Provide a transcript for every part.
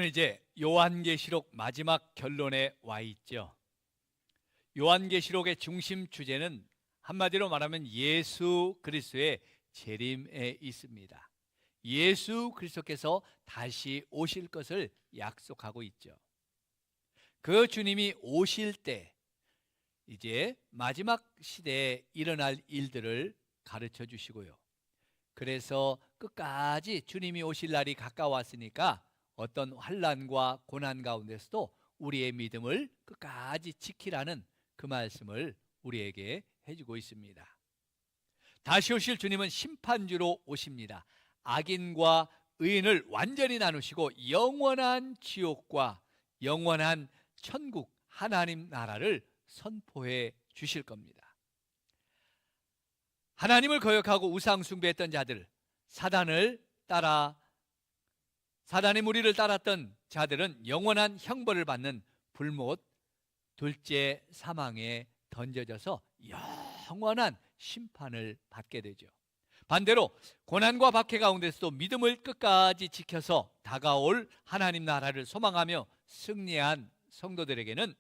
우리는 이제 요한계시록 마지막 결론에 와 있죠. 요한계시록의 중심 주제는 한마디로 말하면 예수 그리스도의 재림에 있습니다. 예수 그리스도께서 다시 오실 것을 약속하고 있죠. 그 주님이 오실 때 이제 마지막 시대에 일어날 일들을 가르쳐 주시고요. 그래서 끝까지 주님이 오실 날이 가까웠으니까 어떤 환난과 고난 가운데서도 우리의 믿음을 끝까지 지키라는 그 말씀을 우리에게 해주고 있습니다. 다시 오실 주님은 심판주로 오십니다. 악인과 의인을 완전히 나누시고 영원한 지옥과 영원한 천국 하나님 나라를 선포해 주실 겁니다. 하나님을 거역하고 우상 숭배했던 자들, 사단의 무리를 따랐던 자들은 영원한 형벌을 받는 불못 둘째 사망에 던져져서 영원한 심판을 받게 되죠. 반대로 고난과 박해 가운데서도 믿음을 끝까지 지켜서 다가올 하나님 나라를 소망하며 승리한 성도들에게는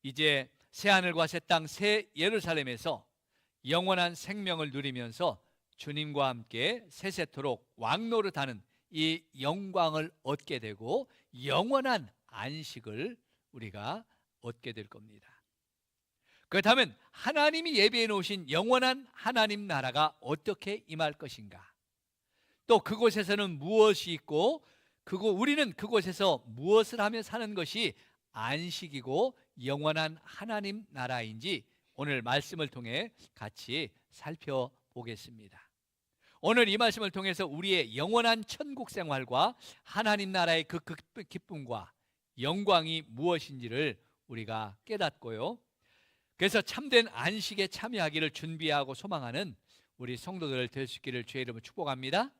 이제 새하늘과 새 땅 새 예루살렘에서 영원한 생명을 누리면서 주님과 함께 세세토록 왕노릇하는 이 영광을 얻게 되고 영원한 안식을 우리가 얻게 될 겁니다. 그렇다면 하나님이 예비해 놓으신 영원한 하나님 나라가 어떻게 임할 것인가? 또 그곳에서는 무엇이 있고 우리는 그곳에서 무엇을 하며 사는 것이 안식이고 영원한 하나님 나라인지 오늘 말씀을 통해 같이 살펴보겠습니다. 오늘 이 말씀을 통해서 우리의 영원한 천국 생활과 하나님 나라의 그 기쁨과 영광이 무엇인지를 우리가 깨닫고요. 그래서 참된 안식에 참여하기를 준비하고 소망하는 우리 성도들 될 수 있기를 주의 이름으로 축복합니다.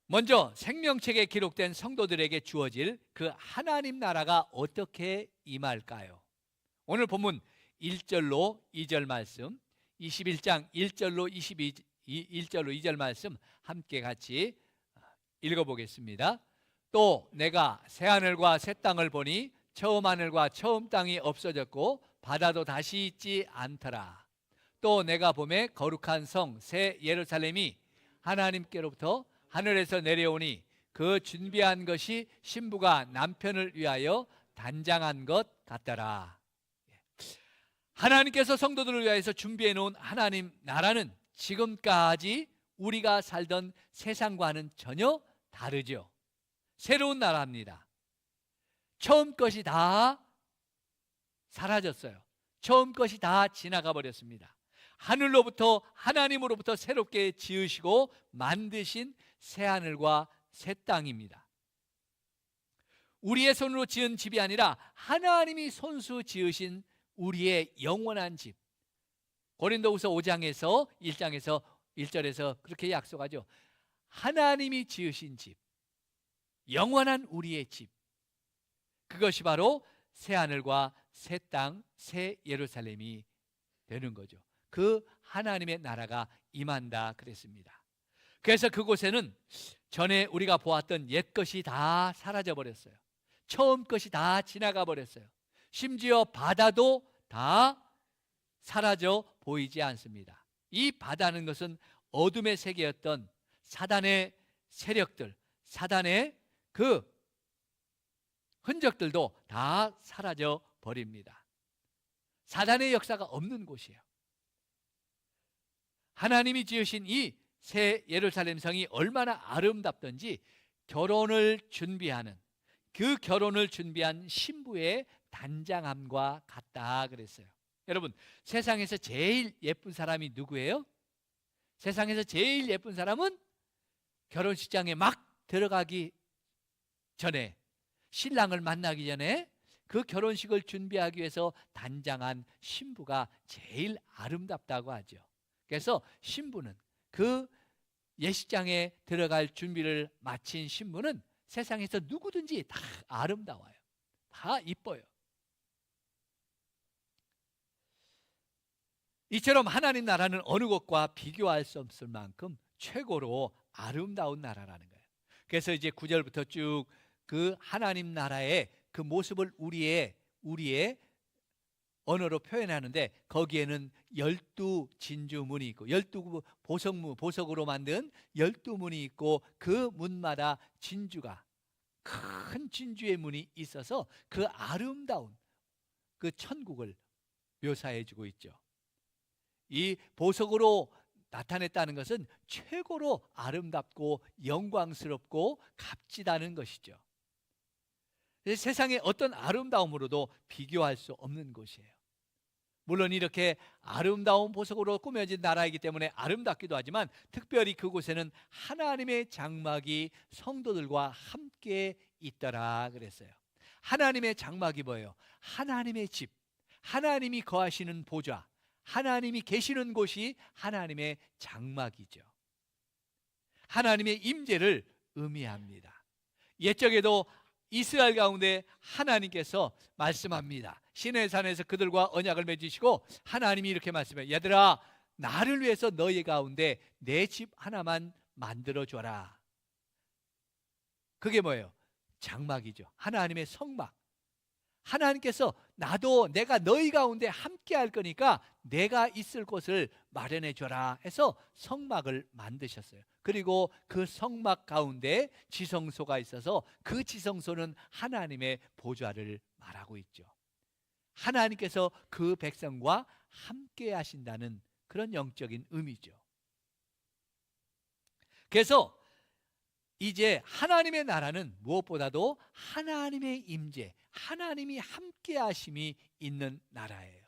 먼저 생명책에 기록된 성도들에게 주어질 그 하나님 나라가 어떻게 임할까요? 오늘 본문 1절로 2절 말씀, 21장 1절로 1절로 2절 말씀 함께 같이 읽어보겠습니다. 또 내가 새하늘과 새 땅을 보니 처음 하늘과 처음 땅이 없어졌고 바다도 다시 있지 않더라. 또 내가 보매 거룩한 성 새 예루살렘이 하나님께로부터 하늘에서 내려오니 그 준비한 것이 신부가 남편을 위하여 단장한 것 같더라. 하나님께서 성도들을 위해서 준비해 놓은 하나님 나라는 지금까지 우리가 살던 세상과는 전혀 다르죠. 새로운 나라입니다. 처음 것이 다 사라졌어요. 처음 것이 다 지나가 버렸습니다. 하늘로부터 하나님으로부터 새롭게 지으시고 만드신 새하늘과 새 땅입니다. 우리의 손으로 지은 집이 아니라 하나님이 손수 지으신 우리의 영원한 집. 고린도후서 5장에서 1장에서 1절에서 그렇게 약속하죠. 하나님이 지으신 집, 영원한 우리의 집. 그것이 바로 새하늘과 새 땅, 새 예루살렘이 되는 거죠. 그 하나님의 나라가 임한다 그랬습니다. 그래서 그곳에는 전에 우리가 보았던 옛것이 다 사라져 버렸어요. 처음 것이 다 지나가 버렸어요. 심지어 바다도 다 사라져 보이지 않습니다. 이 바다는 것은 어둠의 세계였던 사단의 세력들, 사단의 그 흔적들도 다 사라져 버립니다. 사단의 역사가 없는 곳이에요. 하나님이 지으신 이 새 예루살렘 성이 얼마나 아름답던지 결혼을 준비하는 그 결혼을 준비한 신부의 단장함과 같다 그랬어요. 여러분, 세상에서 제일 예쁜 사람이 누구예요? 세상에서 제일 예쁜 사람은 결혼식장에 막 들어가기 전에, 신랑을 만나기 전에 그 결혼식을 준비하기 위해서 단장한 신부가 제일 아름답다고 하죠. 그래서 신부는 그 예식장에 들어갈 준비를 마친 신부는 세상에서 누구든지 다 아름다워요. 다 이뻐요. 이처럼 하나님 나라는 어느 것과 비교할 수 없을 만큼 최고로 아름다운 나라라는 거예요. 그래서 이제 9절부터 쭉 그 하나님 나라의 그 모습을 우리의 언어로 표현하는데, 거기에는 12진주문이 있고 12보석으로 만든 12문이 있고, 그 문마다 진주가, 큰 진주의 문이 있어서 그 아름다운 그 천국을 묘사해 주고 있죠. 이 보석으로 나타냈다는 것은 최고로 아름답고 영광스럽고 값지다는 것이죠. 세상의 어떤 아름다움으로도 비교할 수 없는 곳이에요. 물론 이렇게 아름다운 보석으로 꾸며진 나라이기 때문에 아름답기도 하지만, 특별히 그곳에는 하나님의 장막이 성도들과 함께 있더라 그랬어요. 하나님의 장막이 뭐예요? 하나님의 집, 하나님이 거하시는 보좌, 하나님이 계시는 곳이 하나님의 장막이죠. 하나님의 임재를 의미합니다. 옛적에도 이스라엘 가운데 하나님께서 말씀합니다. 시내산에서 그들과 언약을 맺으시고 하나님이 이렇게 말씀해요. 얘들아, 나를 위해서 너희 가운데 내 집 하나만 만들어줘라. 그게 뭐예요? 장막이죠. 하나님의 성막. 하나님께서 내가 너희 가운데 함께 할 거니까 내가 있을 곳을 마련해 줘라 해서 성막을 만드셨어요. 그리고 그 성막 가운데 지성소가 있어서 그 지성소는 하나님의 보좌를 말하고 있죠. 하나님께서 그 백성과 함께 하신다는 그런 영적인 의미죠. 그래서 이제 하나님의 나라는 무엇보다도 하나님의 임재, 하나님이 함께 하심이 있는 나라예요.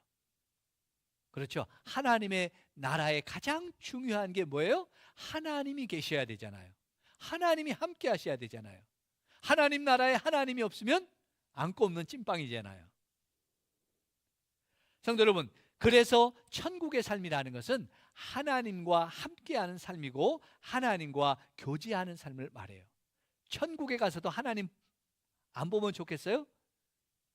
그렇죠? 하나님의 나라의 가장 중요한 게 뭐예요? 하나님이 계셔야 되잖아요. 하나님이 함께 하셔야 되잖아요. 하나님 나라에 하나님이 없으면 안고 없는 찐빵이잖아요. 성도 여러분, 그래서 천국의 삶이라는 것은 하나님과 함께하는 삶이고 하나님과 교제하는 삶을 말해요. 천국에 가서도 하나님 안 보면 좋겠어요?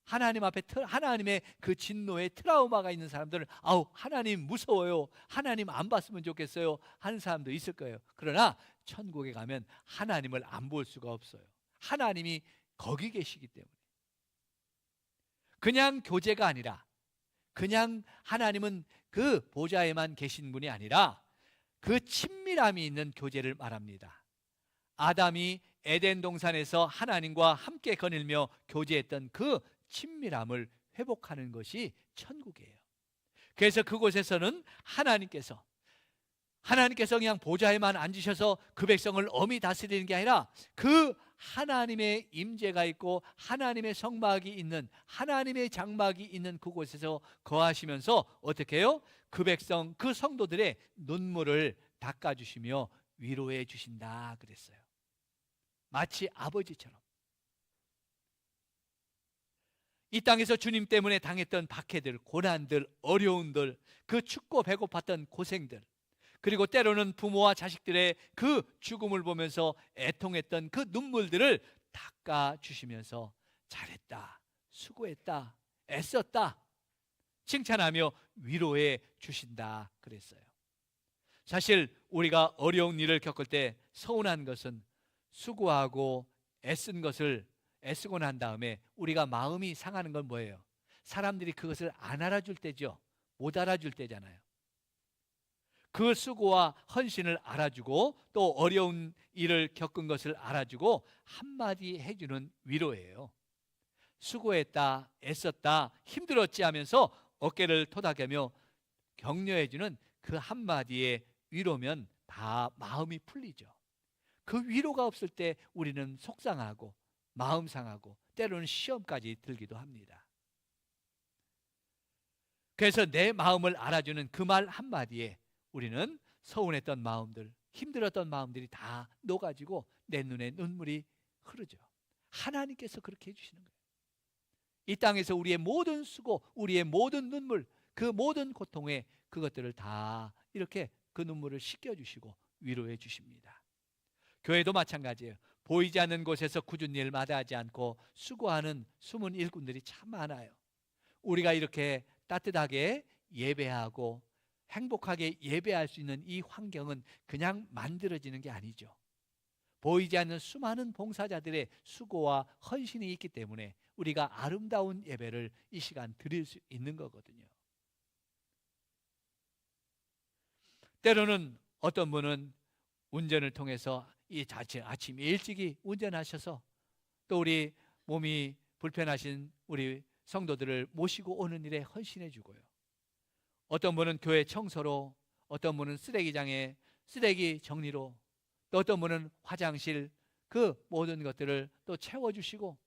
하나님 앞에 하나님의 그 진노에 트라우마가 있는 사람들은 하나님 무서워요, 하나님 안 봤으면 좋겠어요 하는 사람도 있을 거예요. 그러나 천국에 가면 하나님을 안 볼 수가 없어요. 하나님이 거기 계시기 때문에. 그냥 교제가 아니라, 그냥 하나님은 그 보좌에만 계신 분이 아니라 그 친밀함이 있는 교제를 말합니다. 아담이 에덴 동산에서 하나님과 함께 거닐며 교제했던 그 친밀함을 회복하는 것이 천국이에요. 그래서 그곳에서는 하나님께서 그냥 보좌에만 앉으셔서 그 백성을 엄히 다스리는 게 아니라, 그 하나님의 임재가 있고 하나님의 성막이 있는, 하나님의 장막이 있는 그곳에서 거하시면서 어떻게 해요? 그 백성, 그 성도들의 눈물을 닦아주시며 위로해 주신다 그랬어요. 마치 아버지처럼. 이 땅에서 주님 때문에 당했던 박해들, 고난들, 어려움들, 그 춥고 배고팠던 고생들, 그리고 때로는 부모와 자식들의 그 죽음을 보면서 애통했던 그 눈물들을 닦아주시면서 잘했다, 수고했다, 애썼다 칭찬하며 위로해 주신다 그랬어요. 사실 우리가 어려운 일을 겪을 때 서운한 것은 수고하고 애쓰고 난 다음에 우리가 마음이 상하는 건 뭐예요? 사람들이 그것을 안 알아줄 때죠. 못 알아줄 때잖아요. 그 수고와 헌신을 알아주고 또 어려운 일을 겪은 것을 알아주고 한마디 해주는 위로예요. 수고했다, 애썼다, 힘들었지 하면서 어깨를 토닥이며 격려해주는 그 한마디의 위로면 다 마음이 풀리죠. 그 위로가 없을 때 우리는 속상하고 마음 상하고 때로는 시험까지 들기도 합니다. 그래서 내 마음을 알아주는 그 말 한마디에 우리는 서운했던 마음들, 힘들었던 마음들이 다 녹아지고 내 눈에 눈물이 흐르죠. 하나님께서 그렇게 해주시는 거예요. 이 땅에서 우리의 모든 수고, 우리의 모든 눈물, 그 모든 고통에 그것들을 다 이렇게 그 눈물을 씻겨주시고 위로해 주십니다. 교회도 마찬가지예요. 보이지 않는 곳에서 굳은 일 마다하지 않고 수고하는 숨은 일꾼들이 참 많아요. 우리가 이렇게 따뜻하게 예배하고 행복하게 예배할 수 있는 이 환경은 그냥 만들어지는 게 아니죠. 보이지 않는 수많은 봉사자들의 수고와 헌신이 있기 때문에 우리가 아름다운 예배를 이 시간 드릴 수 있는 거거든요. 때로는 어떤 분은 운전을 통해서 이 자체 아침 일찍이 운전하셔서 또 우리 몸이 불편하신 우리 성도들을 모시고 오는 일에 헌신해 주고요. 어떤 분은 교회 청소로, 어떤 분은 쓰레기장에 쓰레기 정리로, 또 어떤 분은 화장실 그 모든 것들을 또 채워주시고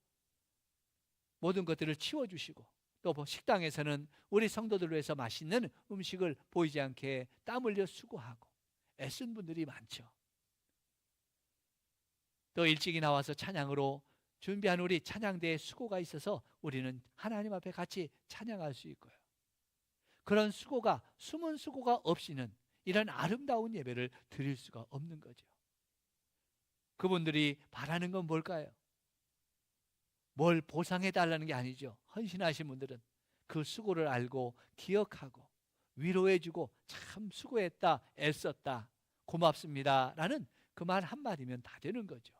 모든 것들을 치워주시고 또 식당에서는 우리 성도들을 위해서 맛있는 음식을 보이지 않게 땀 흘려 수고하고 애쓴 분들이 많죠. 또 일찍이 나와서 찬양으로 준비한 우리 찬양대의 수고가 있어서 우리는 하나님 앞에 같이 찬양할 수 있고요. 그런 수고가, 숨은 수고가 없이는 이런 아름다운 예배를 드릴 수가 없는 거죠. 그분들이 바라는 건 뭘까요? 뭘 보상해 달라는 게 아니죠. 헌신하신 분들은 그 수고를 알고 기억하고 위로해 주고 참 수고했다, 애썼다, 고맙습니다 라는 그 말 한마디면 다 되는 거죠.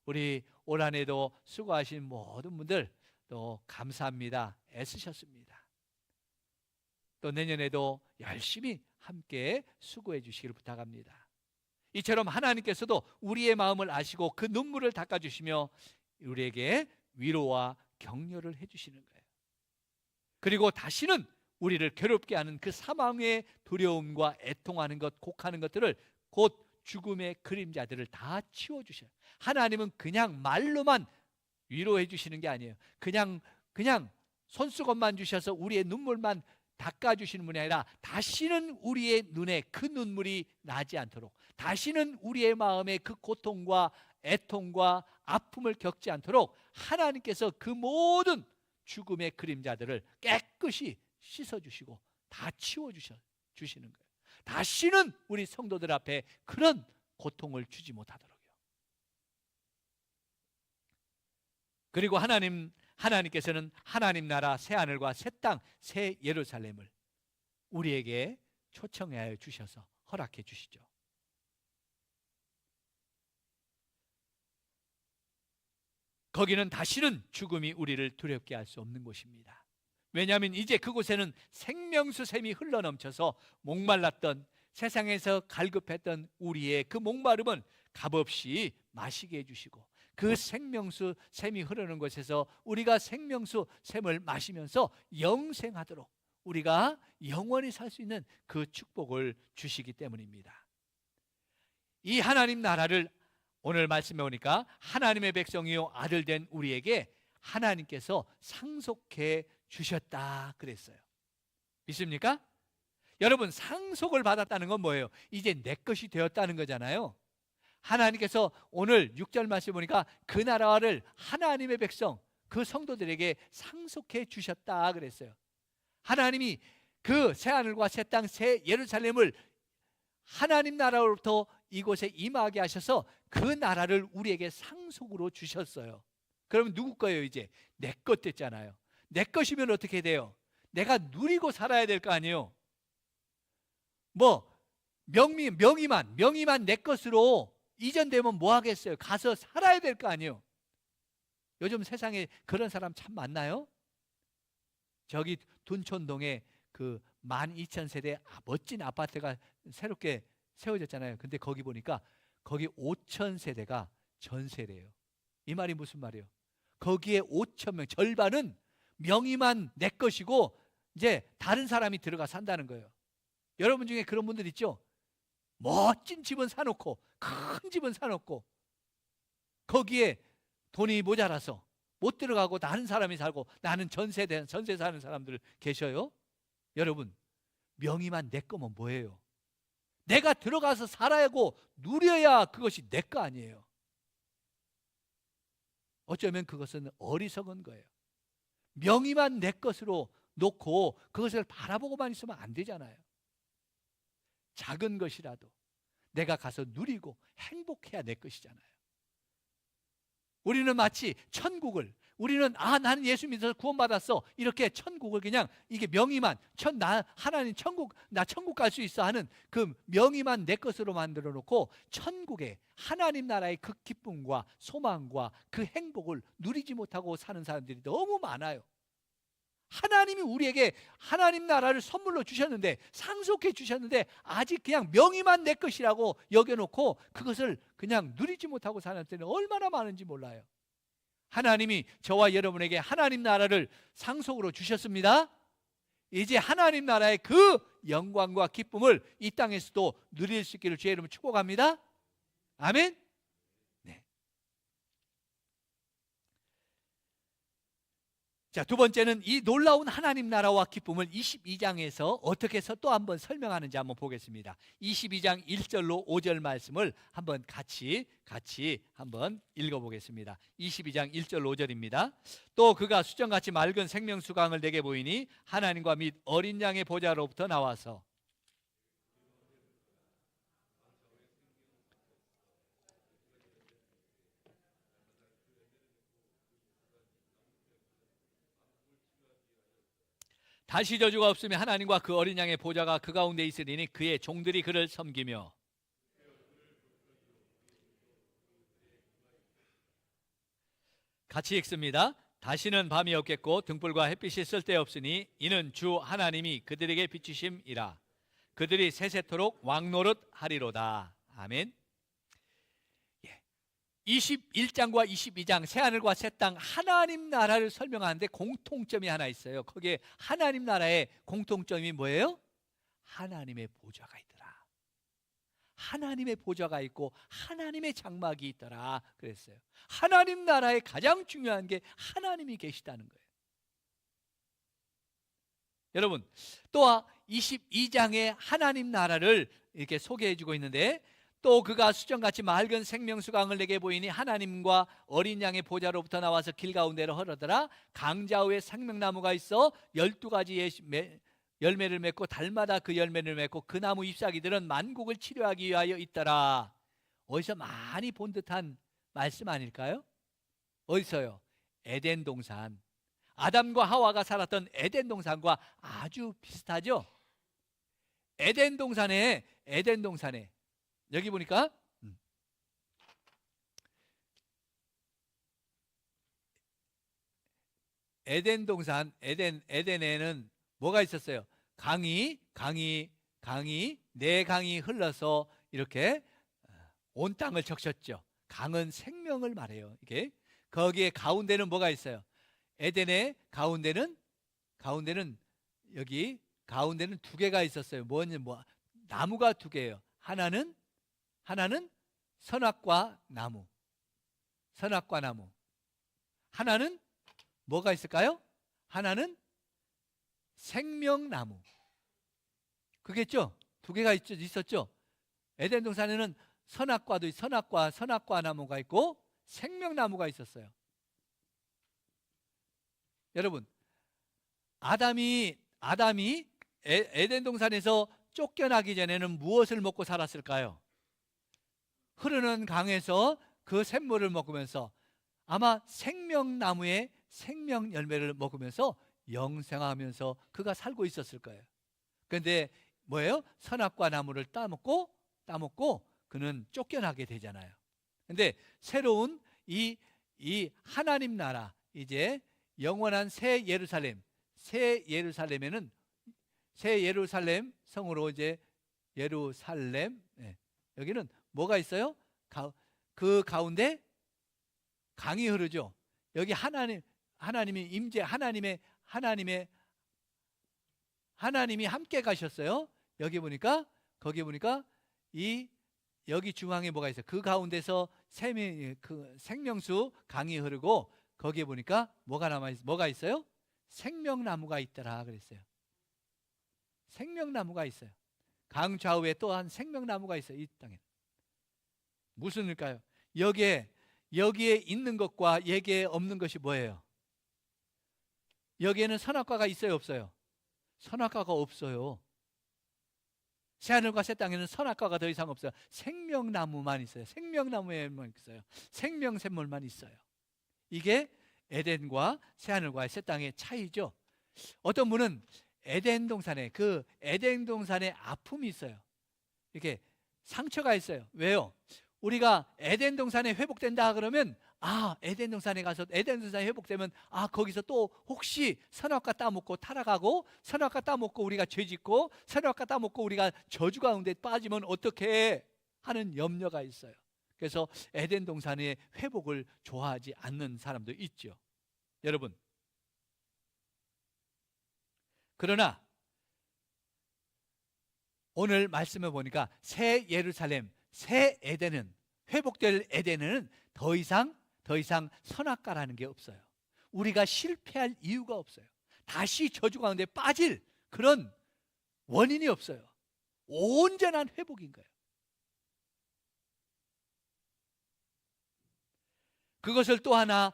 우리 올 한 해도 수고하신 모든 분들 또 감사합니다, 애쓰셨습니다. 또 내년에도 열심히 함께 수고해 주시기를 부탁합니다. 이처럼 하나님께서도 우리의 마음을 아시고 그 눈물을 닦아주시며 우리에게 위로와 격려를 해주시는 거예요. 그리고 다시는 우리를 괴롭게 하는 그 사망의 두려움과 애통하는 것, 곡하는 것들을 곧 죽음의 그림자들을 다 치워주셔요. 하나님은 그냥 말로만 위로해 주시는 게 아니에요. 그냥 손수건만 주셔서 우리의 눈물만 닦아주시는 분이 아니라 다시는 우리의 눈에 그 눈물이 나지 않도록, 다시는 우리의 마음에 그 고통과 애통과 아픔을 겪지 않도록 하나님께서 그 모든 죽음의 그림자들을 깨끗이 씻어주시고 다 치워주시는 거예요. 다시는 우리 성도들 앞에 그런 고통을 주지 못하도록요. 그리고 하나님께서는 하나님 나라 새 하늘과 새 땅, 새 예루살렘을 우리에게 초청하여 주셔서 허락해 주시죠. 거기는 다시는 죽음이 우리를 두렵게 할 수 없는 곳입니다. 왜냐하면 이제 그곳에는 생명수 샘이 흘러넘쳐서 목말랐던, 세상에서 갈급했던 우리의 그 목마름은 값없이 마시게 해주시고, 그 생명수 샘이 흐르는 곳에서 우리가 생명수 샘을 마시면서 영생하도록 우리가 영원히 살 수 있는 그 축복을 주시기 때문입니다. 이 하나님 나라를 오늘 말씀해 보니까 하나님의 백성이요 아들 된 우리에게 하나님께서 상속해 주셨다 그랬어요. 믿습니까? 여러분, 상속을 받았다는 건 뭐예요? 이제 내 것이 되었다는 거잖아요. 하나님께서 오늘 6절 말씀 보니까 그 나라를 하나님의 백성, 그 성도들에게 상속해 주셨다 그랬어요. 하나님이 그 새하늘과 새 땅, 새 예루살렘을 하나님 나라로부터 이곳에 임하게 하셔서 그 나라를 우리에게 상속으로 주셨어요. 그러면 누구 거예요? 이제 내 것 됐잖아요. 내 것이면 어떻게 돼요? 내가 누리고 살아야 될 거 아니에요. 뭐 명의만 내 것으로 이전되면 뭐 하겠어요? 가서 살아야 될 거 아니에요. 요즘 세상에 그런 사람 참 많나요? 저기 둔촌동에 그 12,000세대 멋진 아파트가 새롭게 세워졌잖아요. 근데 거기 보니까 거기 5,000세대가 전세래요. 이 말이 무슨 말이에요? 거기에 5,000명, 절반은 명의만 내 것이고 이제 다른 사람이 들어가 산다는 거예요. 여러분 중에 그런 분들 있죠? 멋진 집은 사놓고, 큰 집은 사놓고 거기에 돈이 모자라서 못 들어가고 다른 사람이 살고, 나는 전세 사는 사람들 계셔요. 여러분, 명의만 내 거면 뭐예요? 내가 들어가서 살아야 하고 누려야 그것이 내 거 아니에요. 어쩌면 그것은 어리석은 거예요. 명의만 내 것으로 놓고 그것을 바라보고만 있으면 안 되잖아요. 작은 것이라도 내가 가서 누리고 행복해야 내 것이잖아요. 우리는 마치 천국을, 우리는 나는 예수 믿어서 구원받았어 이렇게 천국을 그냥 이게 명의만 나 하나님 천국 나 천국 갈 수 있어 하는 그 명의만 내 것으로 만들어 놓고 천국에 하나님 나라의 그 기쁨과 소망과 그 행복을 누리지 못하고 사는 사람들이 너무 많아요. 하나님이 우리에게 하나님 나라를 선물로 주셨는데 상속해 주셨는데 아직 그냥 명의만 내 것이라고 여겨놓고 그것을 그냥 누리지 못하고 사는 사람들이 얼마나 많은지 몰라요. 하나님이 저와 여러분에게 하나님 나라를 상속으로 주셨습니다. 이제 하나님 나라의 그 영광과 기쁨을 이 땅에서도 누릴 수 있기를 주의 이름으로 축복합니다. 아멘. 네. 자, 두 번째는 이 놀라운 하나님 나라와 기쁨을 22장에서 어떻게 해서 또 한번 설명하는지 한번 보겠습니다. 22장 1절로 5절 말씀을 한번 같이 한번 읽어보겠습니다. 22장 1절 5절입니다. 또 그가 수정같이 맑은 생명수강을 내게 보이니 하나님과 및 어린 양의 보좌로부터 나와서 다시 저주가 없으며 하나님과 그 어린 양의 보좌가 그 가운데 있으리니 그의 종들이 그를 섬기며 같이 읽습니다. 다시는 밤이 없겠고 등불과 햇빛이 쓸데없으니 이는 주 하나님이 그들에게 비추심이라. 그들이 세세토록 왕노릇 하리로다. 아멘. 21장과 22장 새하늘과 새 땅 하나님 나라를 설명하는데 공통점이 하나 있어요. 거기에 하나님 나라의 공통점이 뭐예요? 하나님의 보좌가 있더라. 하나님의 보좌가 있고 하나님의 장막이 있더라 그랬어요. 하나님 나라의 가장 중요한 게 하나님이 계시다는 거예요. 여러분, 또 22장의 하나님 나라를 이렇게 소개해 주고 있는데 또 그가 수정같이 맑은 생명수강을 내게 보이니 하나님과 어린 양의 보좌로부터 나와서 길 가운데로 흐르더라. 강좌우에 생명나무가 있어 12가지 열매를 맺고 달마다 그 열매를 맺고 그 나무 잎사귀들은 만국을 치료하기 위하여 있더라. 어디서 많이 본 듯한 말씀 아닐까요? 어디서요? 에덴 동산. 아담과 하와가 살았던 에덴 동산과 아주 비슷하죠? 에덴 동산에 여기 보니까 에덴 동산, 에덴에는 뭐가 있었어요? 강이 네 강이 흘러서 이렇게 온 땅을 적셨죠. 강은 생명을 말해요. 이게 거기에 가운데는 뭐가 있어요? 에덴의 가운데는 여기 가운데는 두 개가 있었어요. 나무가 두 개예요. 하나는 선악과 나무. 하나는 뭐가 있을까요? 하나는 생명나무. 그겠죠? 두 개가 있었죠? 에덴 동산에는 선악과 나무가 있고 생명나무가 있었어요. 여러분, 아담이 에덴 동산에서 쫓겨나기 전에는 무엇을 먹고 살았을까요? 흐르는 강에서 그 샘물을 먹으면서 아마 생명나무의 생명 열매를 먹으면서 영생하면서 그가 살고 있었을 거예요. 그런데 뭐예요? 선악과 나무를 따먹고 그는 쫓겨나게 되잖아요. 그런데 새로운 이 하나님 나라, 이제 영원한 새 예루살렘에는 새 예루살렘 성으로 이제 예루살렘, 여기는 뭐가 있어요? 그 가운데 강이 흐르죠. 여기 하나님이 임재, 하나님이 함께 가셨어요. 거기 보니까 여기 중앙에 뭐가 있어요? 그 가운데서 생명수 강이 흐르고 거기에 보니까 뭐가 있어요? 생명나무가 있더라 그랬어요. 생명나무가 있어요. 강 좌우에 또한 생명나무가 있어요. 이 땅에 무슨 일까요? 여기에 있는 것과 여기에 없는 것이 뭐예요? 여기에는 선악과가 있어요, 없어요? 선악과가 없어요. 새하늘과 새 땅에는 선악과가 더 이상 없어요. 생명나무만 있어요. 생명나무에만 있어요. 생명샘물만 있어요. 이게 에덴과 새하늘과 새 땅의 차이죠. 어떤 분은 에덴 동산에 아픔이 있어요. 이렇게 상처가 있어요. 왜요? 우리가 에덴 동산에 회복된다 그러면 에덴 동산에 가서 에덴 동산에 회복되면 거기서 또 혹시 선악과 따먹고 타락하고 선악과 따먹고 우리가 죄짓고 선악과 따먹고 우리가 저주 가운데 빠지면 어떻게 하는 염려가 있어요. 그래서 에덴 동산의 회복을 좋아하지 않는 사람도 있죠. 여러분, 그러나 오늘 말씀을 보니까 새 예루살렘, 새 에덴은, 회복될 에덴은 더 이상 선악과라는 게 없어요. 우리가 실패할 이유가 없어요. 다시 저주 가운데 빠질 그런 원인이 없어요. 온전한 회복인 거예요. 그것을 또 하나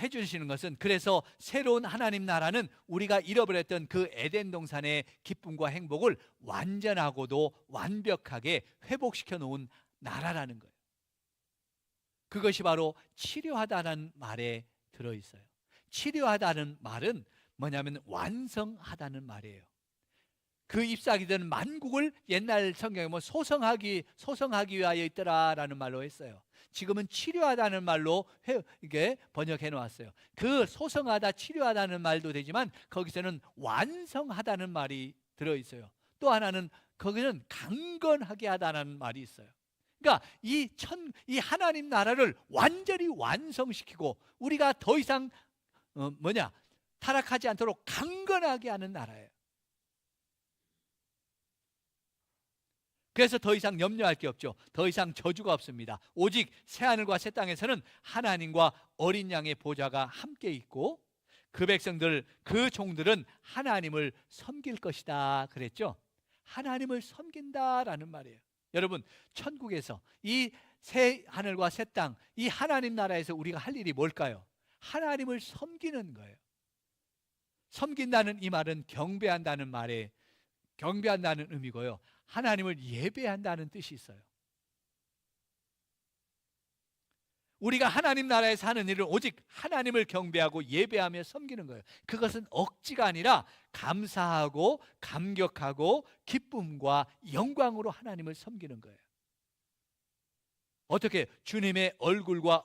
해주시는 것은, 그래서 새로운 하나님 나라는 우리가 잃어버렸던 그 에덴 동산의 기쁨과 행복을 완전하고도 완벽하게 회복시켜 놓은 나라라는 거예요. 그것이 바로 치료하다는 말에 들어있어요. 치료하다는 말은 뭐냐면 완성하다는 말이에요. 그 잎사귀든 만국을 옛날 성경에 소성하기 위하여 있더라라는 말로 했어요. 지금은 치료하다는 말로 이게 번역해 놓았어요. 그 소성하다, 치료하다는 말도 되지만 거기서는 완성하다는 말이 들어있어요. 또 하나는 거기는 강건하게 하다는 말이 있어요. 그러니까 이 하나님 나라를 완전히 완성시키고 우리가 더 이상 타락하지 않도록 강건하게 하는 나라예요. 그래서 더 이상 염려할 게 없죠. 더 이상 저주가 없습니다. 오직 새하늘과 새 땅에서는 하나님과 어린 양의 보좌가 함께 있고 그 백성들, 그 종들은 하나님을 섬길 것이다 그랬죠. 하나님을 섬긴다라는 말이에요. 여러분, 천국에서 이 새 하늘과 새 땅, 이 하나님 나라에서 우리가 할 일이 뭘까요? 하나님을 섬기는 거예요. 섬긴다는 이 말은 경배한다는 의미고요. 하나님을 예배한다는 뜻이 있어요. 우리가 하나님 나라에서 하는 일은 오직 하나님을 경배하고 예배하며 섬기는 거예요. 그것은 억지가 아니라 감사하고 감격하고 기쁨과 영광으로 하나님을 섬기는 거예요. 어떻게? 주님과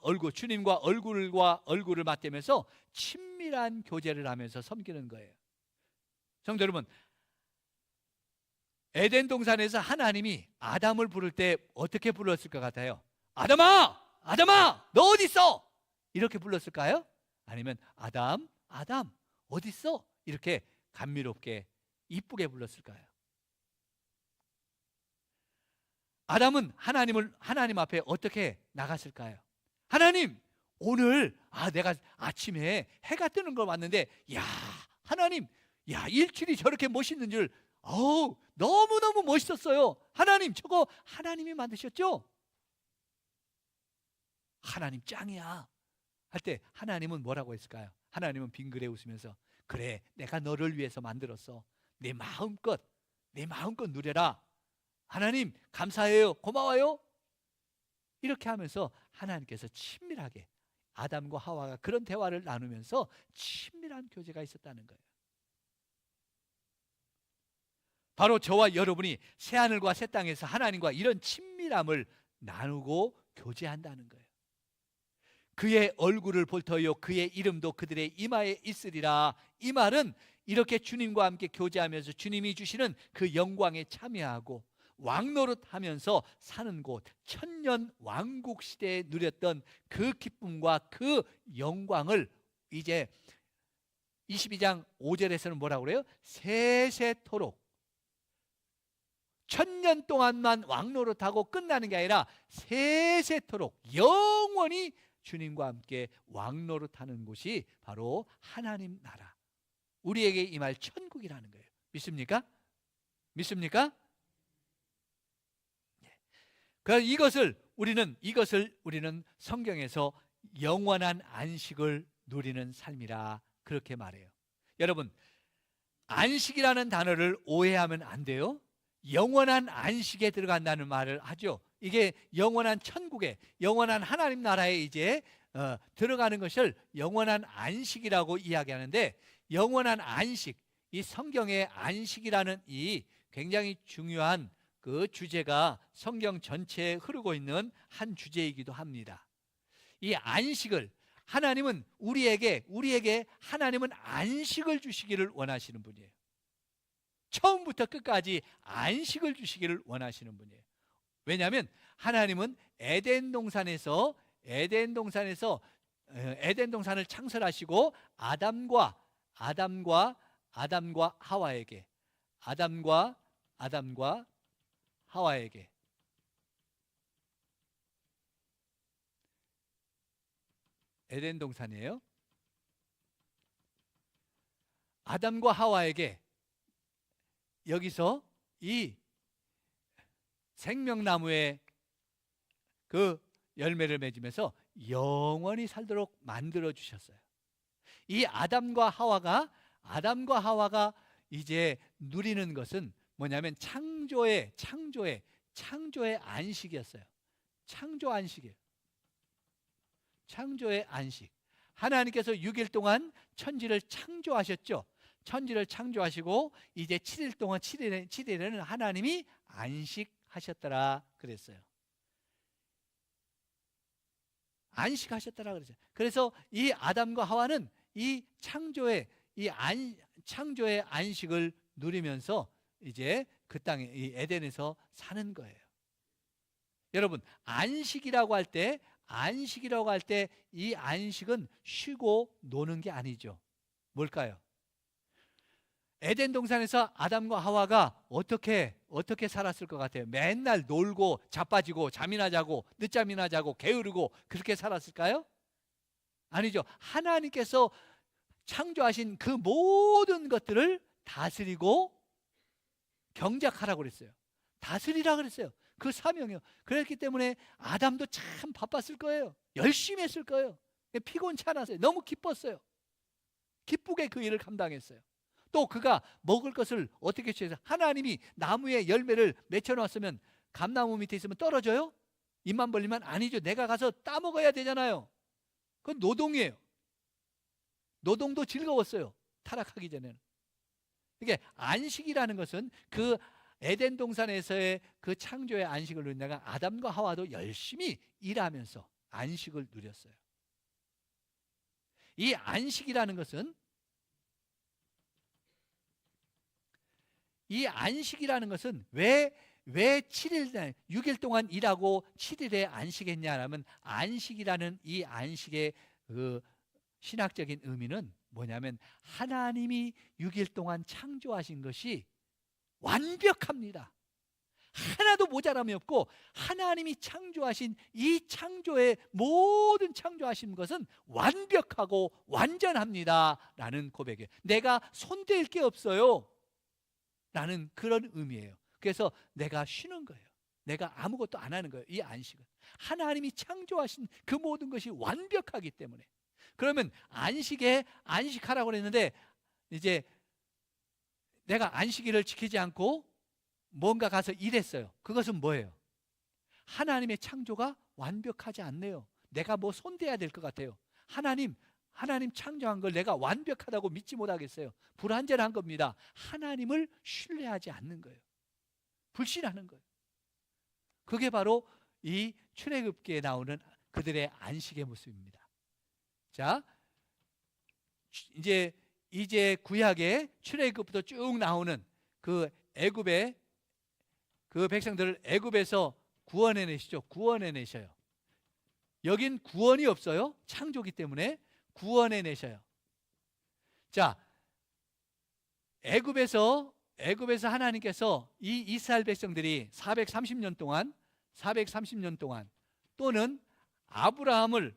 얼굴을 맞대면서 친밀한 교제를 하면서 섬기는 거예요. 성도 여러분, 에덴 동산에서 하나님이 아담을 부를 때 어떻게 불렀을 것 같아요? 아담아! 너 어디 있어? 이렇게 불렀을까요? 아니면 아담 어디 있어? 이렇게 감미롭게 이쁘게 불렀을까요? 아담은 하나님 앞에 어떻게 나갔을까요? 하나님, 오늘 내가 아침에 해가 뜨는 걸 봤는데 하나님, 일출이 저렇게 멋있는 줄 너무너무 멋있었어요. 하나님, 저거 하나님이 만드셨죠? 하나님 짱이야 할 때 하나님은 뭐라고 했을까요? 하나님은 빙그레 웃으면서 그래, 내가 너를 위해서 만들었어. 내 마음껏 누려라. 하나님 감사해요, 고마워요. 이렇게 하면서 하나님께서 친밀하게 아담과 하와가 그런 대화를 나누면서 친밀한 교제가 있었다는 거예요. 바로 저와 여러분이 새하늘과 새 땅에서 하나님과 이런 친밀함을 나누고 교제한다는 거예요. 그의 얼굴을 볼 터이요 그의 이름도 그들의 이마에 있으리라. 이 말은 이렇게 주님과 함께 교제하면서 주님이 주시는 그 영광에 참여하고 왕노릇하면서 사는 곳, 천년 왕국 시대에 누렸던 그 기쁨과 그 영광을 이제 22장 5절에서는 뭐라고 그래요? 세세토록, 천년 동안만 왕노릇하고 끝나는 게 아니라 세세토록 영원히 주님과 함께 왕노릇하는 곳이 바로 하나님 나라, 우리에게 임할 천국이라는 거예요. 믿습니까? 이것을 우리는 성경에서 영원한 안식을 누리는 삶이라 그렇게 말해요. 여러분, 안식이라는 단어를 오해하면 안 돼요. 영원한 안식에 들어간다는 말을 하죠. 이게 영원한 천국에, 영원한 하나님 나라에 이제 들어가는 것을 영원한 안식이라고 이야기하는데, 영원한 안식, 이 성경의 안식이라는 이 굉장히 중요한 그 주제가 성경 전체에 흐르고 있는 한 주제이기도 합니다. 이 안식을 하나님은 우리에게 하나님은 안식을 주시기를 원하시는 분이에요. 처음부터 끝까지 안식을 주시기를 원하시는 분이에요. 왜냐하면 하나님은 에덴 동산에서 에덴 동산을 창설하시고 아담과 하와에게 에덴 동산이에요. 아담과 하와에게 여기서 이 생명나무의 그 열매를 맺으면서 영원히 살도록 만들어 주셨어요. 이 아담과 하와가 이제 누리는 것은 뭐냐면 창조의 안식이었어요. 창조의 안식. 하나님께서 6일 동안 천지를 창조하셨죠. 천지를 창조하시고 이제 7일 동안 7일에는 하나님이 안식하셨더라 그랬어요. 안식하셨더라 그랬어요. 그래서 이 아담과 하와는 이 창조의 안식을 누리면서 이제 그 땅에 이 에덴에서 사는 거예요. 여러분, 안식이라고 할 때 이 안식은 쉬고 노는 게 아니죠. 뭘까요? 에덴 동산에서 아담과 하와가 어떻게 살았을 것 같아요? 맨날 놀고 자빠지고 잠이나 자고 늦잠이나 자고 게으르고 그렇게 살았을까요? 아니죠. 하나님께서 창조하신 그 모든 것들을 다스리고 경작하라고 그랬어요. 다스리라 그랬어요. 그 사명이요. 그랬기 때문에 아담도 참 바빴을 거예요. 열심히 했을 거예요. 피곤치 않았어요. 너무 기뻤어요. 기쁘게 그 일을 감당했어요. 또 그가 먹을 것을 어떻게 취해서 하나님이 나무의 열매를 맺혀놨으면 감나무 밑에 있으면 떨어져요? 입만 벌리면 아니죠. 내가 가서 따먹어야 되잖아요. 그건 노동이에요. 노동도 즐거웠어요. 타락하기 전에는. 이게 안식이라는 것은 그 에덴 동산에서의 그 창조의 안식을 누리다가 아담과 하와도 열심히 일하면서 안식을 누렸어요. 이 안식이라는 것은 왜 6일 동안 일하고 7일에 안식했냐라면 안식이라는 이 안식의 그 신학적인 의미는 뭐냐면 하나님이 6일 동안 창조하신 것이 완벽합니다. 하나도 모자람이 없고 하나님이 창조하신 이 창조의 모든 창조하신 것은 완벽하고 완전합니다 라는 고백이에요. 내가 손댈 게 없어요 라는 그런 의미예요. 그래서 내가 쉬는 거예요. 내가 아무것도 안 하는 거예요. 이 안식은 하나님이 창조하신 그 모든 것이 완벽하기 때문에. 그러면 안식하라고 그랬는데 이제 내가 안식일을 지키지 않고 뭔가 가서 일했어요. 그것은 뭐예요? 하나님의 창조가 완벽하지 않네요. 내가 뭐 손대야 될 것 같아요. 하나님 창조한 걸 내가 완벽하다고 믿지 못하겠어요. 불완전한 겁니다. 하나님을 신뢰하지 않는 거예요. 불신하는 거예요. 그게 바로 이 출애굽기에 나오는 그들의 안식의 모습입니다. 자, 이제 구약의 출애굽부터 쭉 나오는 그 애굽의 그 백성들을 애굽에서 구원해내셔요. 여긴 구원이 없어요. 창조기 때문에 구원해내셔요. 자, 애굽에서 하나님께서 이 이스라엘 백성들이 430년 동안 또는 아브라함을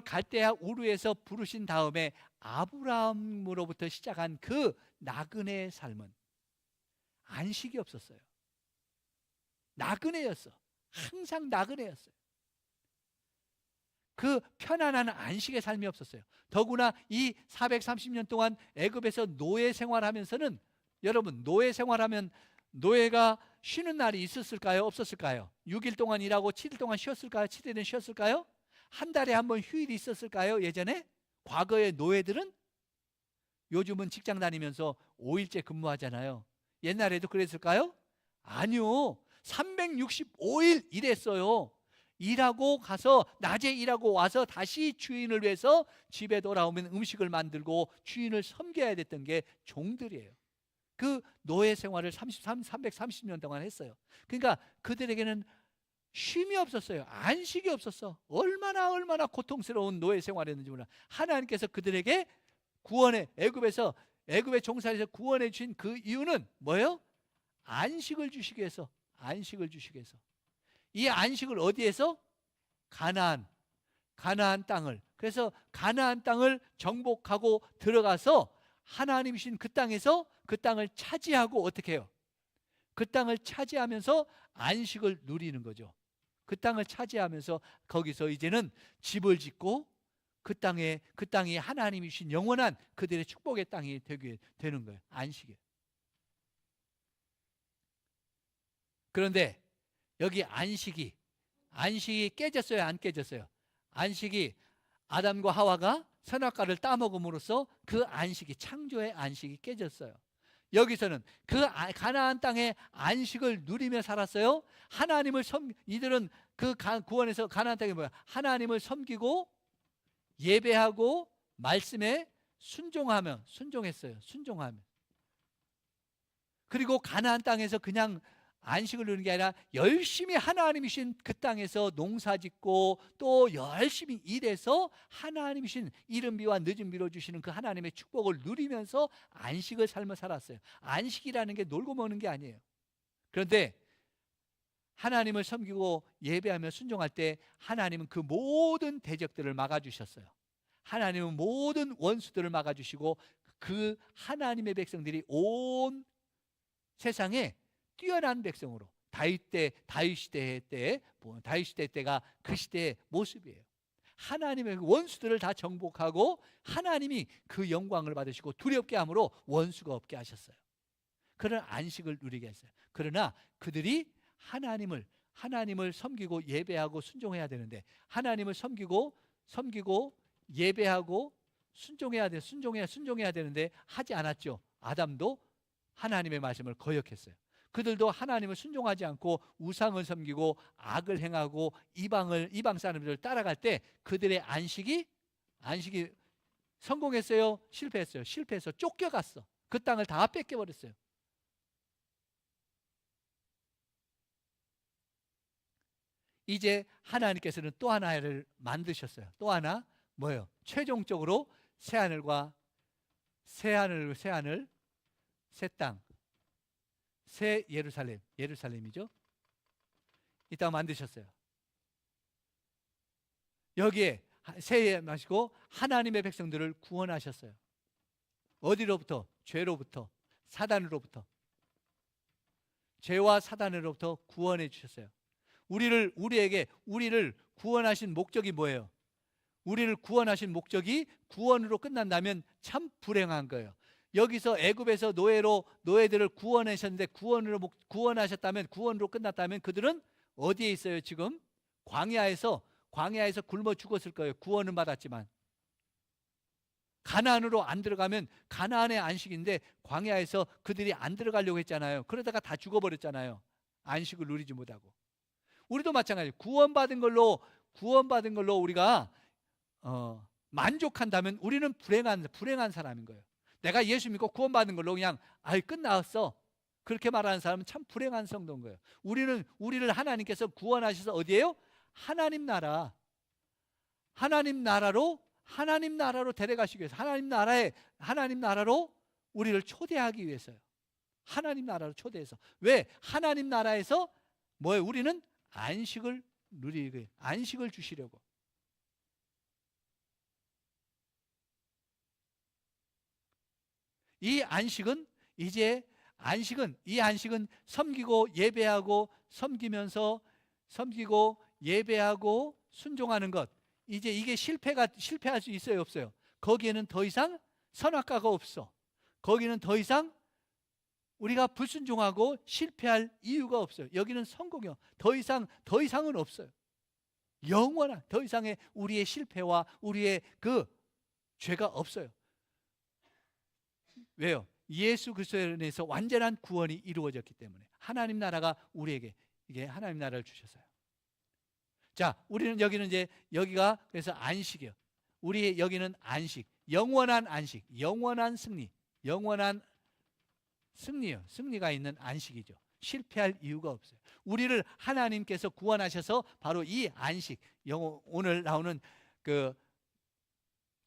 갈대아 우르에서 부르신 다음에 아브라함으로부터 시작한 그 나그네의 삶은 안식이 없었어요. 나그네였어. 항상 나그네였어요. 그 편안한 안식의 삶이 없었어요. 더구나 이 430년 동안 애굽에서 노예 생활하면서는 여러분, 노예 생활하면 노예가 쉬는 날이 있었을까요? 없었을까요? 6일 동안 일하고 7일 동안 쉬었을까요? 7일은 쉬었을까요? 한 달에 한 번 휴일이 있었을까요? 예전에? 과거의 노예들은 요즘은 직장 다니면서 5일째 근무하잖아요. 옛날에도 그랬을까요? 아니요. 365일 일했어요. 일하고 가서 낮에 일하고 와서 다시 주인을 위해서 집에 돌아오면 음식을 만들고 주인을 섬겨야 됐던 게 종들이에요. 그 노예 생활을 330년 동안 했어요. 그러니까 그들에게는 쉼이 없었어요. 안식이 없었어. 얼마나 고통스러운 노예 생활이었는지 몰라. 하나님께서 그들에게 구원해 애굽의 종살이에서 구원해 주신 그 이유는 뭐예요? 안식을 주시기 위해서. 안식을 주시기 위해서. 이 안식을 어디에서? 가나안 땅을. 그래서 가나안 땅을 정복하고 들어가서 하나님이신 그 땅에서 그 땅을 차지하고 어떻게 해요? 그 땅을 차지하면서 안식을 누리는 거죠. 그 땅을 차지하면서 거기서 이제는 집을 짓고 그 땅이 하나님이신 영원한 그들의 축복의 땅이 되게 되는 거예요. 안식이에요. 그런데 여기 안식이 깨졌어요, 안 깨졌어요? 안식이 아담과 하와가 선악과를 따먹음으로써 그 안식이, 창조의 안식이 깨졌어요. 여기서는 그 가나안 땅의 안식을 누리며 살았어요. 이들은 그 구원에서 가나안 땅이 뭐야? 하나님을 섬기고 예배하고 말씀에 순종했어요. 순종하며. 그리고 가나안 땅에서 그냥 안식을 누리는 게 아니라 열심히 하나님이신 그 땅에서 농사짓고 또 열심히 일해서 하나님이신 이른비와 늦은비로 주시는 그 하나님의 축복을 누리면서 안식을 삶을 살았어요. 안식이라는 게 놀고 먹는 게 아니에요. 그런데 하나님을 섬기고 예배하며 순종할 때 하나님은 그 모든 대적들을 막아주셨어요. 하나님은 모든 원수들을 막아주시고 그 하나님의 백성들이 온 세상에 뛰어난 백성으로 다윗 시대 때가 그 시대의 모습이에요. 하나님의 원수들을 다 정복하고 하나님이 그 영광을 받으시고 두렵게 함으로 원수가 없게 하셨어요. 그런 안식을 누리게 했어요. 그러나 그들이 하나님을 섬기고 예배하고 순종해야 되는데 하나님을 섬기고 예배하고 순종해야 되는데 하지 않았죠. 아담도 하나님의 말씀을 거역했어요. 그들도 하나님을 순종하지 않고 우상을 섬기고 악을 행하고 이방 사람들을 따라갈 때 그들의 안식이 성공했어요? 실패했어요? 실패해서 쫓겨갔어. 그 땅을 다 뺏겨버렸어요. 이제 하나님께서는 또 하나를 만드셨어요. 또 하나 뭐예요? 최종적으로 새하늘과 새하늘, 새 땅, 새 예루살렘이죠. 이 땅 만드셨어요. 여기에 새해 마시고 하나님의 백성들을 구원하셨어요. 어디로부터? 죄로부터, 사단으로부터. 죄와 사단으로부터 구원해 주셨어요. 우리를 구원하신 목적이 뭐예요? 우리를 구원하신 목적이 구원으로 끝난다면 참 불행한 거예요. 여기서 애굽에서 노예들을 구원하셨는데 구원으로 끝났다면 그들은 어디에 있어요? 지금 광야에서 굶어 죽었을 거예요. 구원은 받았지만 가나안으로 안 들어가면 가나안의 안식인데 광야에서 그들이 안 들어가려고 했잖아요. 그러다가 다 죽어버렸잖아요. 안식을 누리지 못하고. 우리도 마찬가지예요. 구원받은 걸로 우리가 만족한다면 우리는 불행한 사람인 거예요. 내가 예수 믿고 구원받은 걸로 그냥 끝났어, 그렇게 말하는 사람은 참 불행한 성도인 거예요. 우리를 하나님께서 구원하셔서 어디예요? 하나님 나라로 데려가시기 위해서 하나님 나라로 우리를 초대하기 위해서요. 하나님 나라로 초대해서. 왜? 하나님 나라에서 뭐예요? 우리는 안식을 누리게, 안식을 주시려고. 이 안식은 섬기고 예배하고 섬기고 예배하고 순종하는 것. 이제 이게 실패할 수 있어요, 없어요? 거기에는 더 이상 선악과가 없어. 거기는 더 이상 우리가 불순종하고 실패할 이유가 없어요. 여기는 성공이요. 더 이상은 없어요. 영원한, 더 이상의 우리의 실패와 우리의 그 죄가 없어요. 왜요? 예수 그리스도에 인해서 완전한 구원이 이루어졌기 때문에. 하나님 나라가 우리에게 이게 하나님 나라를 주셨어요. 자, 우리는 여기는 이제 여기가 그래서 안식이요. 우리 여기는 안식, 영원한 안식, 영원한 승리, 영원한 승리요. 승리가 있는 안식이죠. 실패할 이유가 없어요. 우리를 하나님께서 구원하셔서 바로 이 안식, 오늘 나오는 그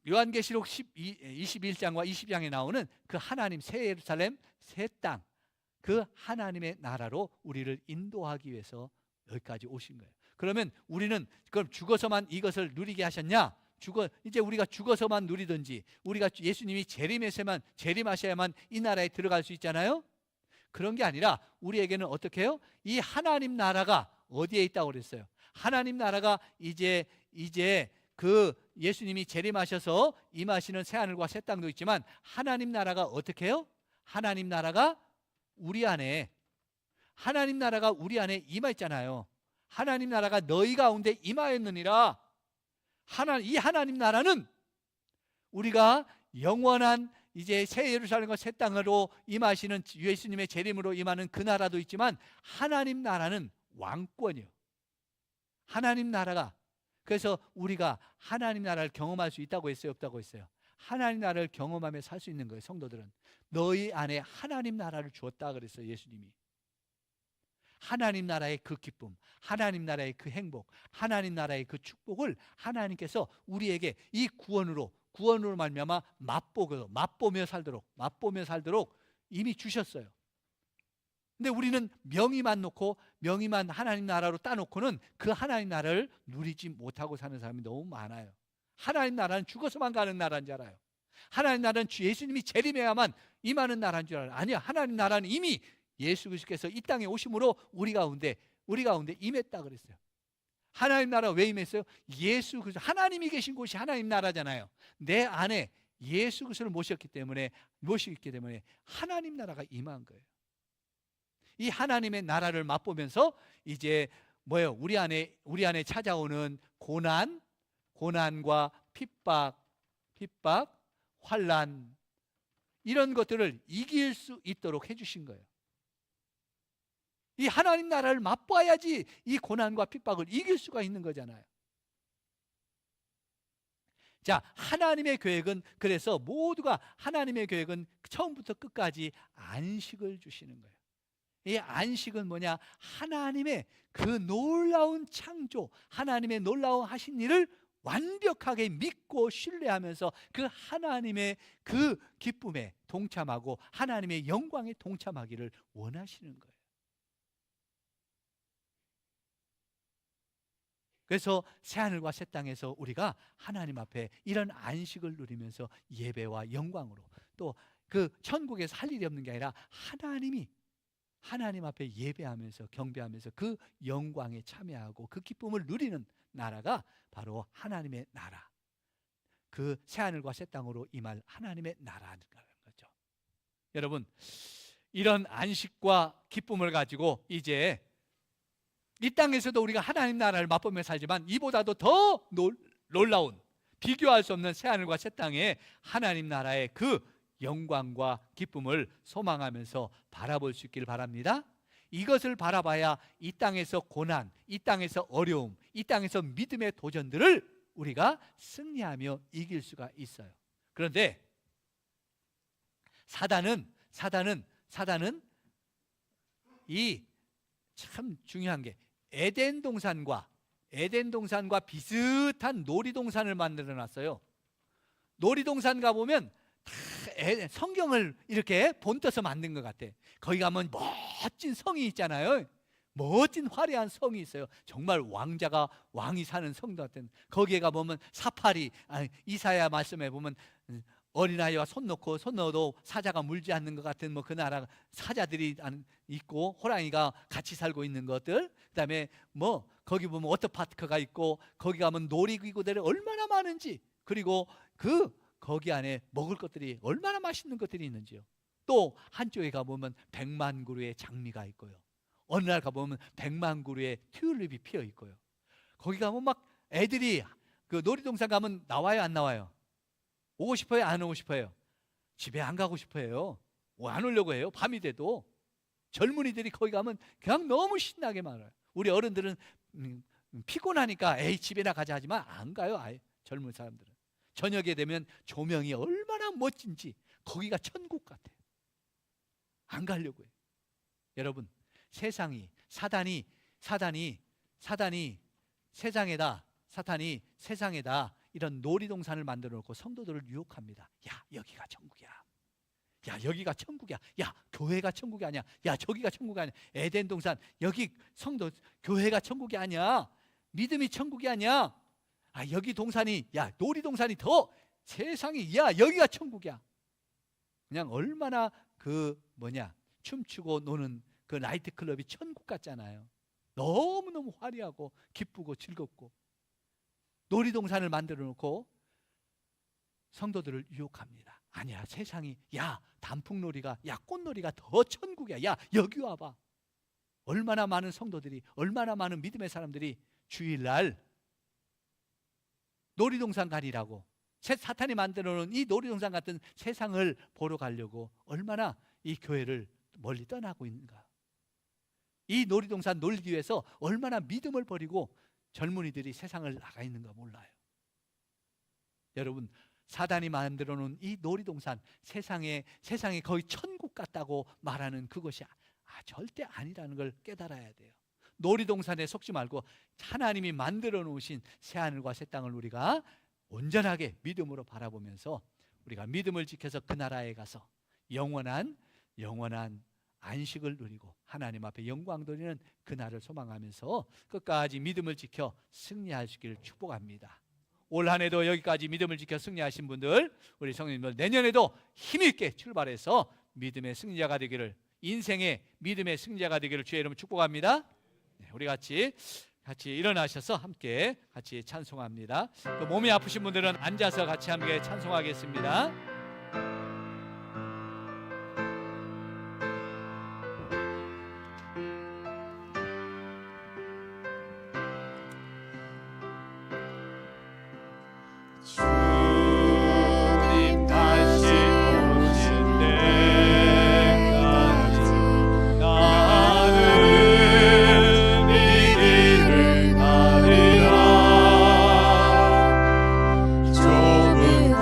요한계시록 21장과 22장에 나오는 그 하나님 새 예루살렘 새 땅, 그 하나님의 나라로 우리를 인도하기 위해서 여기까지 오신 거예요. 그러면 우리는 그럼 죽어서만 이것을 누리게 하셨냐? 이제 우리가 죽어서만 누리든지, 우리가 예수님이 재림하셔야만 이 나라에 들어갈 수 있잖아요. 그런 게 아니라 우리에게는 어떻게 해요? 이 하나님 나라가 어디에 있다고 그랬어요? 하나님 나라가 이제 그 예수님이 재림하셔서 임하시는 새하늘과 새 땅도 있지만, 하나님 나라가 어떻게 해요? 하나님 나라가 우리 안에, 하나님 나라가 우리 안에 임하있잖아요. 하나님 나라가 너희 가운데 임하였느니라. 이 하나님 나라는 우리가 영원한 이제 새 예루살렘과 새 땅으로 임하시는 예수님의 재림으로 임하는 그 나라도 있지만, 하나님 나라는 왕권이요. 하나님 나라가, 그래서 우리가 하나님 나라를 경험할 수 있다고 했어요, 없다고 했어요? 하나님 나라를 경험하며 살 수 있는 거예요. 성도들은 너희 안에 하나님 나라를 주었다 그랬어요, 예수님이. 하나님 나라의 그 기쁨, 하나님 나라의 그 행복, 하나님 나라의 그 축복을 하나님께서 우리에게 이 구원으로 말미암아 맛보며 살도록 이미 주셨어요. 근데 우리는 명의만 하나님 나라로 따놓고는 그 하나님 나라를 누리지 못하고 사는 사람이 너무 많아요. 하나님 나라는 죽어서만 가는 나라인 줄 알아요. 하나님 나라는 예수님이 재림해야만 임하는 나라인 줄 알아요. 아니야, 하나님 나라는 이미 예수 그리스도께서 이 땅에 오심으로 우리 가운데 임했다 그랬어요. 하나님 나라 왜 임했어요? 예수 그리스도, 하나님이 계신 곳이 하나님 나라잖아요. 내 안에 예수 그리스도를 모시기 때문에 하나님 나라가 임한 거예요. 이 하나님의 나라를 맛보면서 이제 뭐예요? 우리 안에 찾아오는 고난과 핍박, 환난, 이런 것들을 이길 수 있도록 해주신 거예요. 이 하나님 나라를 맛봐야지 이 고난과 핍박을 이길 수가 있는 거잖아요. 자, 하나님의 계획은, 그래서 모두가 하나님의 계획은 처음부터 끝까지 안식을 주시는 거예요. 이 안식은 뭐냐? 하나님의 그 놀라운 창조, 하나님의 놀라운 하신 일을 완벽하게 믿고 신뢰하면서 그 하나님의 그 기쁨에 동참하고 하나님의 영광에 동참하기를 원하시는 거예요. 그래서 새하늘과 새 땅에서 우리가 하나님 앞에 이런 안식을 누리면서 예배와 영광으로, 또 그 천국에서 할 일이 없는 게 아니라 하나님 앞에 예배하면서 경배하면서 그 영광에 참여하고 그 기쁨을 누리는 나라가 바로 하나님의 나라, 그 새하늘과 새 땅으로 임할 하나님의 나라는 거죠. 여러분, 이런 안식과 기쁨을 가지고 이제 이 땅에서도 우리가 하나님 나라를 맛보며 살지만, 이보다도 더 놀라운, 비교할 수 없는 새하늘과 새 땅에 하나님 나라의 그 영광과 기쁨을 소망하면서 바라볼 수 있기를 바랍니다. 이것을 바라봐야 이 땅에서 고난, 이 땅에서 어려움, 이 땅에서 믿음의 도전들을 우리가 승리하며 이길 수가 있어요. 그런데 사단은 이 참 중요한 게, 에덴 동산과 비슷한 놀이동산을 만들어 놨어요. 놀이동산 가보면 다 성경을 이렇게 본떠서 만든 것 같아. 거기 가면 멋진 성이 있잖아요. 멋진 화려한 성이 있어요. 정말 왕이 사는 성도 같은. 거기에 가보면 이사야 말씀에 보면 어린아이와 손 넣어도 사자가 물지 않는 것 같은 그 나라, 사자들이 있고 호랑이가 같이 살고 있는 것들, 그다음에 거기 보면 워터파크가 있고, 거기 가면 놀이기구들이 얼마나 많은지, 그리고 거기 안에 먹을 것들이 얼마나 맛있는 것들이 있는지요. 또 한쪽에 가보면 100만 그루의 장미가 있고요, 어느 날 가보면 100만 그루의 튤립이 피어 있고요. 거기 가면 막 애들이 그 놀이동산 가면 나와요, 안 나와요? 오고 싶어요, 안 오고 싶어요? 집에 안 가고 싶어요. 안 오려고 해요. 밤이 돼도. 젊은이들이 거기 가면 그냥 너무 신나게 말아요. 우리 어른들은 피곤하니까 에이 집에나 가자 하지만 안 가요. 아예 젊은 사람들은 저녁에 되면 조명이 얼마나 멋진지 거기가 천국 같아요. 안 가려고 해요. 여러분, 세상이 사탄이 세상에다 이런 놀이동산을 만들어 놓고 성도들을 유혹합니다. 야, 여기가 천국이야. 야, 여기가 천국이야. 야, 교회가 천국이 아니야. 야, 저기가 천국이 아니야. 에덴 동산, 여기 성도 교회가 천국이 아니야. 믿음이 천국이 아니야. 아, 여기 동산이, 야, 놀이동산이 더 세상이, 야, 여기가 천국이야. 그냥 얼마나 춤추고 노는 그 나이트클럽이 천국 같잖아요. 너무너무 화려하고 기쁘고 즐겁고 놀이동산을 만들어 놓고 성도들을 유혹합니다. 아니야, 세상이, 야, 단풍놀이가, 야, 꽃놀이가 더 천국이야. 야, 여기 와봐. 얼마나 많은 성도들이, 얼마나 많은 믿음의 사람들이 주일날 놀이동산 가리라고, 사탄이 만들어 놓은 이 놀이동산 같은 세상을 보러 가려고 얼마나 이 교회를 멀리 떠나고 있는가. 이 놀이동산 놀기 위해서 얼마나 믿음을 버리고 젊은이들이 세상을 나가 있는가 몰라요. 여러분, 사단이 만들어 놓은 이 놀이동산, 세상에 거의 천국 같다고 말하는 그것이 절대 아니라는 걸 깨달아야 돼요. 놀이동산에 속지 말고 하나님이 만들어 놓으신 새하늘과 새 땅을 우리가 온전하게 믿음으로 바라보면서 우리가 믿음을 지켜서 그 나라에 가서 영원한 안식을 누리고 하나님 앞에 영광 돌리는 그날을 소망하면서 끝까지 믿음을 지켜 승리하시기를 축복합니다. 올 한 해도 여기까지 믿음을 지켜 승리하신 분들, 우리 성도님들 내년에도 힘있게 출발해서 믿음의 승리자가 되기를, 인생의 믿음의 승리자가 되기를 주의 이름으로 축복합니다. 우리 같이 일어나셔서 함께 같이 찬송합니다. 또 몸이 아프신 분들은 앉아서 같이 함께 찬송하겠습니다. 주님 다시 오실 때까지 나는 이 길을 가리라. 좁은 길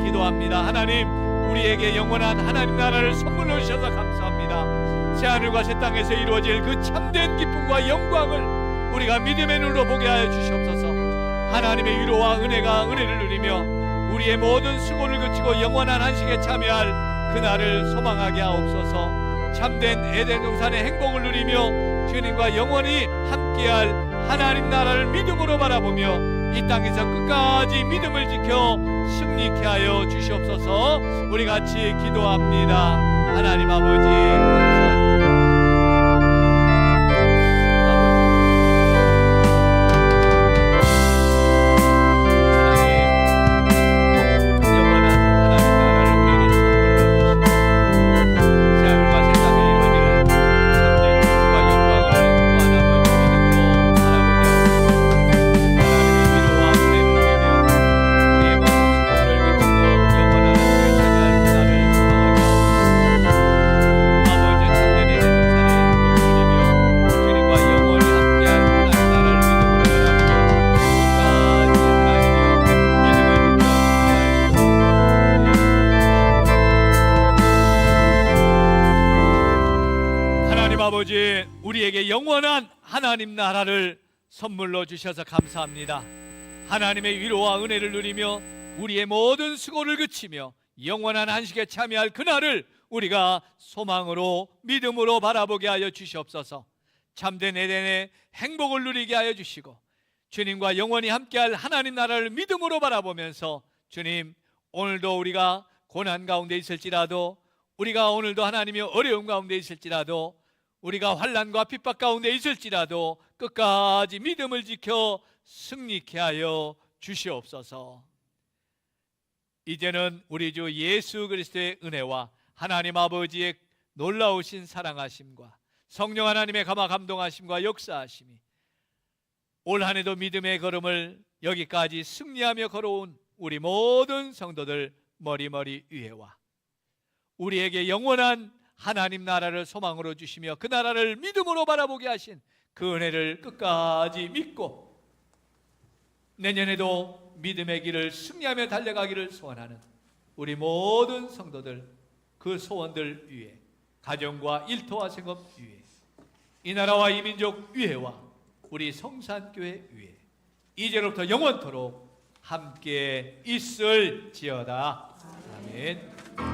기도합니다. 하나님, 우리에게 영원한 하나님 나라를 선물로 주셔서 감사합니다. 새하늘과 새 땅에서 이루어질 그 참된 기쁨과 영광을 우리가 믿음의 눈으로 보게 하여 주시옵소서. 하나님의 위로와 은혜를 누리며 우리의 모든 수고를 그치고 영원한 안식에 참여할 그날을 소망하게 하옵소서. 참된 에덴 동산의 행복을 누리며 주님과 영원히 함께할 하나님 나라를 믿음으로 바라보며 이 땅에서 끝까지 믿음을 지켜 승리케 하여 주시옵소서. 우리 같이 기도합니다. 하나님 아버지, 감사합니다. 아버지, 우리에게 영원한 하나님 나라를 선물로 주셔서 감사합니다. 하나님의 위로와 은혜를 누리며 우리의 모든 수고를 그치며 영원한 안식에 참여할 그날을 우리가 소망으로 믿음으로 바라보게 하여 주시옵소서. 참된 에덴의 행복을 누리게 하여 주시고 주님과 영원히 함께할 하나님 나라를 믿음으로 바라보면서 주님, 오늘도 우리가 고난 가운데 있을지라도, 우리가 오늘도 하나님의 어려움 가운데 있을지라도, 우리가 환난과 핍박 가운데 있을지라도 끝까지 믿음을 지켜 승리케 하여 주시옵소서. 이제는 우리 주 예수 그리스도의 은혜와 하나님 아버지의 놀라우신 사랑하심과 성령 하나님의 감화 감동하심과 역사하심이 올 한 해도 믿음의 걸음을 여기까지 승리하며 걸어온 우리 모든 성도들 머리머리 위에와 우리에게 영원한 하나님 나라를 소망으로 주시며 그 나라를 믿음으로 바라보게 하신 그 은혜를 끝까지 믿고 내년에도 믿음의 길을 승리하며 달려가기를 소원하는 우리 모든 성도들, 그 소원들 위에, 가정과 일터와 생업 위에, 이 나라와 이 민족 위에와 우리 성산교회 위에 이제로부터 영원토록 함께 있을지어다. 아멘.